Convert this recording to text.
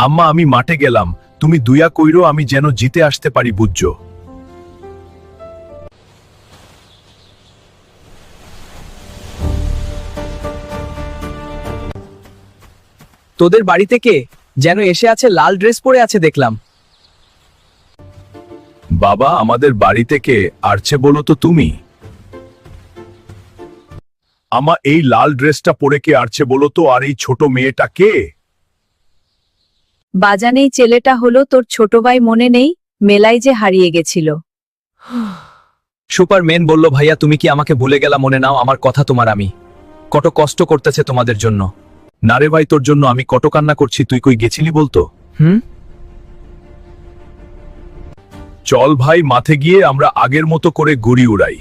আম্মা আমি মাঠে গেলাম, তুমি দুয়া কইরো আমি যেন জিতে আসতে পারি বুঝছো। তোদের বাড়িতে কে যেন এসে আছে, লাল ড্রেস পরে আছে দেখলাম। বাবা আমাদের বাড়ি থেকে আসছে বলো তো তুমি। আমা এই লাল ড্রেসটা পরে কে আসছে বলো তো, আর এই ছোট মেয়েটা কে? বাজানেই ছেলেটা হলো তোর ছোট ভাই, মনে নেই? মেলায় যে হারিয়ে গেছিল। সুপারম্যান বলল, ভাইয়া তুমি কি আমাকে ভুলে গেলা? মনে নাও আমার কথা, তোমার আমি কত কষ্ট করতেছে তোমাদের জন্য। না রে ভাই, তোর জন্য আমি কত কান্না করছি, তুই কই গেছিলি বলতো। চল ভাই মাঠে গিয়ে আমরা আগের মতো করে ঘুড়ি উড়াই।